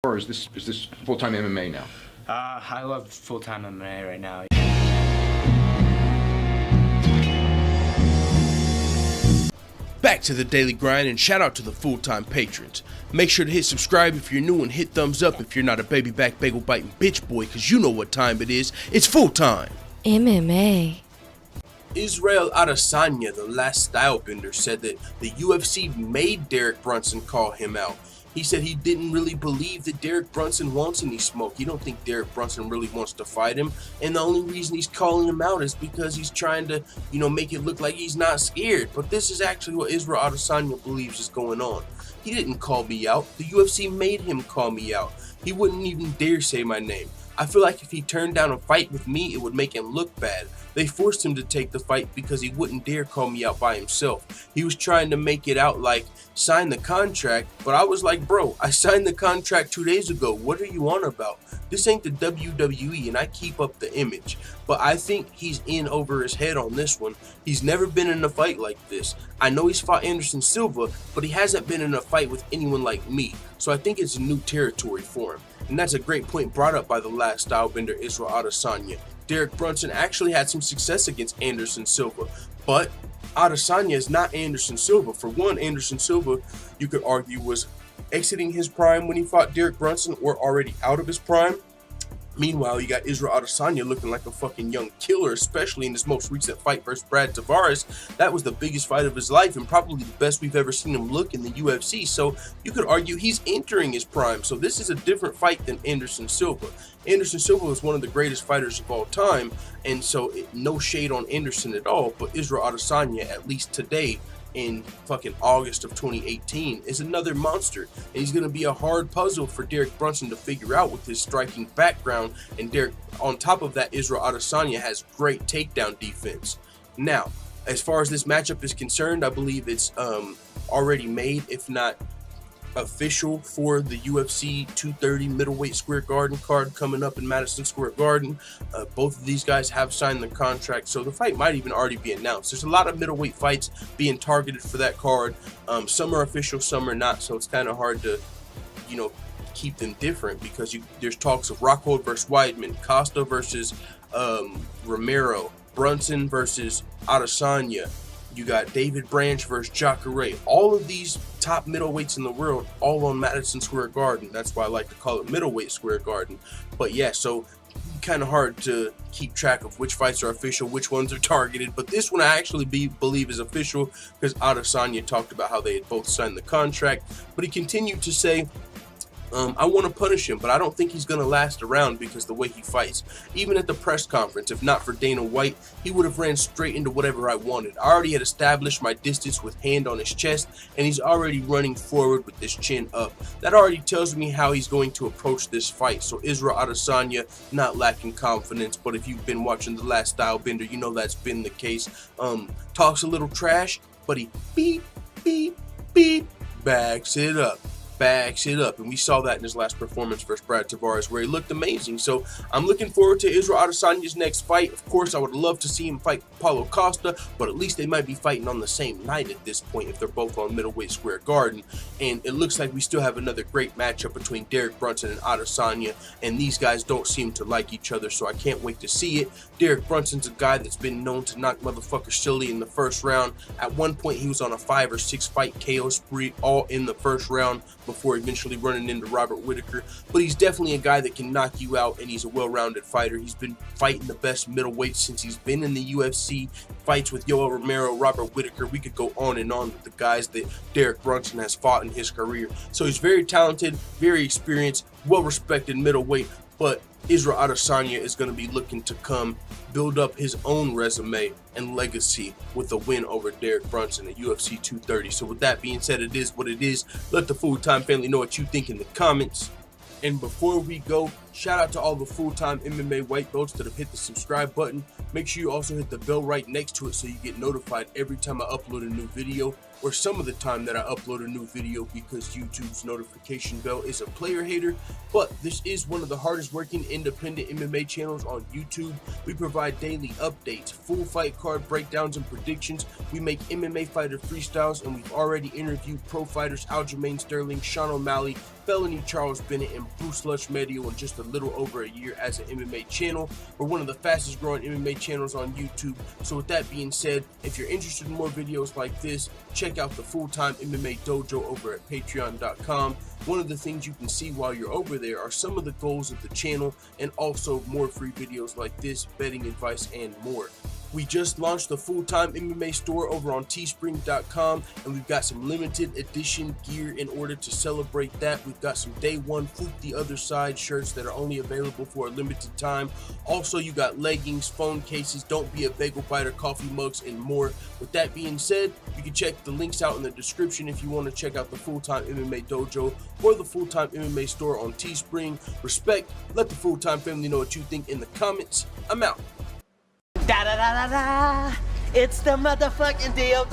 Or is this full-time MMA now? I love full-time MMA right now. Back to the daily grind, and shout out to the full-time patrons. Make sure to hit subscribe if you're new and hit thumbs up if you're not a baby back bagel biting bitch boy, cause you know what time it is. It's full-time MMA. Israel Adesanya, the last stylebender, said that the UFC made Derek Brunson call him out. He said he didn't really believe that Derek Brunson wants any smoke. He don't think Derek Brunson really wants to fight him. And the only reason he's calling him out is because he's trying to, make it look like he's not scared. But this is actually what Israel Adesanya believes is going on. He didn't call me out. The UFC made him call me out. He wouldn't even dare say my name. I feel like if he turned down a fight with me, it would make him look bad. They forced him to take the fight because he wouldn't dare call me out by himself. He was trying to make it out like, sign the contract, but I was like, bro, I signed the contract 2 days ago. What are you on about? This ain't the WWE, and I keep up the image. But I think he's in over his head on this one. He's never been in a fight like this. I know he's fought Anderson Silva, but he hasn't been in a fight with anyone like me. So I think it's new territory for him. And that's a great point brought up by the last stylebender, Israel Adesanya. Derek Brunson actually had some success against Anderson Silva, but Adesanya is not Anderson Silva. For one, Anderson Silva, you could argue, was exiting his prime when he fought Derek Brunson or already out of his prime. Meanwhile, you got Israel Adesanya looking like a fucking young killer, especially in his most recent fight versus Brad Tavares. That was the biggest fight of his life and probably the best we've ever seen him look in the UFC. So you could argue he's entering his prime. So this is a different fight than Anderson Silva. Anderson Silva was one of the greatest fighters of all time, and so no shade on Anderson at all, but Israel Adesanya, at least today, in fucking August of 2018, is another monster, and he's going to be a hard puzzle for Derek Brunson to figure out with his striking background. And Derek, on top of that, Israel Adesanya has great takedown defense. Now, as far as this matchup is concerned, I believe it's already made, if not official, for the UFC 230 middleweight Square Garden card coming up in Madison Square Garden. Both of these guys have signed the contract, so the fight might even already be announced. There's a lot of middleweight fights being targeted for that card. Some are official, some are not, so it's kind of hard to, keep them different, because there's talks of Rockhold versus Weidman, Costa versus Romero, Brunson versus Adesanya. You got David Branch versus Jacare. All of these top middleweights in the world, all on Madison Square Garden. That's why I like to call it Middleweight Square Garden. But yeah, so kind of hard to keep track of which fights are official, which ones are targeted. But this one I actually believe is official, because Adesanya talked about how they had both signed the contract. But he continued to say, I want to punish him, but I don't think he's going to last around because the way he fights. Even at the press conference, if not for Dana White, he would have ran straight into whatever I wanted. I already had established my distance with hand on his chest, and he's already running forward with his chin up. That already tells me how he's going to approach this fight. So Israel Adesanya, not lacking confidence, but if you've been watching The Last Stylebender, you know that's been the case. Talks a little trash, but he beep, beep, beep, backs it up. And we saw that in his last performance versus Brad Tavares, where he looked amazing. So I'm looking forward to Israel Adesanya's next fight. Of course, I would love to see him fight Paulo Costa, but at least they might be fighting on the same night at this point if they're both on Middleweight Square Garden. And it looks like we still have another great matchup between Derek Brunson and Adesanya, and these guys don't seem to like each other, so I can't wait to see it. Derek Brunson's a guy that's been known to knock motherfuckers silly in the first round. At one point, he was on a 5 or 6 fight KO spree, all in the first round, before eventually running into Robert Whittaker. But he's definitely a guy that can knock you out, and he's a well-rounded fighter. He's been fighting the best middleweights since he's been in the UFC. Fights with Yoel Romero, Robert Whittaker. We could go on and on with the guys that Derek Brunson has fought in his career. So he's very talented, very experienced, well-respected middleweight. But Israel Adesanya is going to be looking to come build up his own resume and legacy with a win over Derek Brunson at UFC 230. So with that being said, it is what it is. Let the full-time family know what you think in the comments. And before we go, Shout out to all the full-time MMA white belts that have hit the subscribe button. Make sure you also hit the bell right next to it so you get notified every time I upload a new video, or some of the time that I upload a new video, because YouTube's notification bell is a player hater. But this is one of the hardest working independent MMA channels on YouTube. We provide daily updates, full fight card breakdowns and predictions. We make MMA fighter freestyles, and we've already interviewed pro fighters Aljamain Sterling, Sean O'Malley, Felony Charles Bennett, and Bruce Lushmedio in just a little over a year as an MMA channel. We're one of the fastest growing MMA channels on YouTube. So with that being said, if you're interested in more videos like this, check out the Full-Time MMA Dojo over at patreon.com. One of the things you can see while you're over there are some of the goals of the channel, and also more free videos like this, betting advice, and more. We just launched the Full-Time MMA store over on teespring.com, and we've got some limited edition gear in order to celebrate that. We've got some day one Foop the Other Side shirts that are only available for a limited time. Also, you got leggings, phone cases, Don't Be a Bagel Biter, coffee mugs, and more. With that being said, you can check the links out in the description if you want to check out the Full-Time MMA Dojo or the Full-Time MMA store on Teespring. Respect. Let the Full-Time family know what you think in the comments. I'm out. Da da da da da! It's the motherfucking DOG.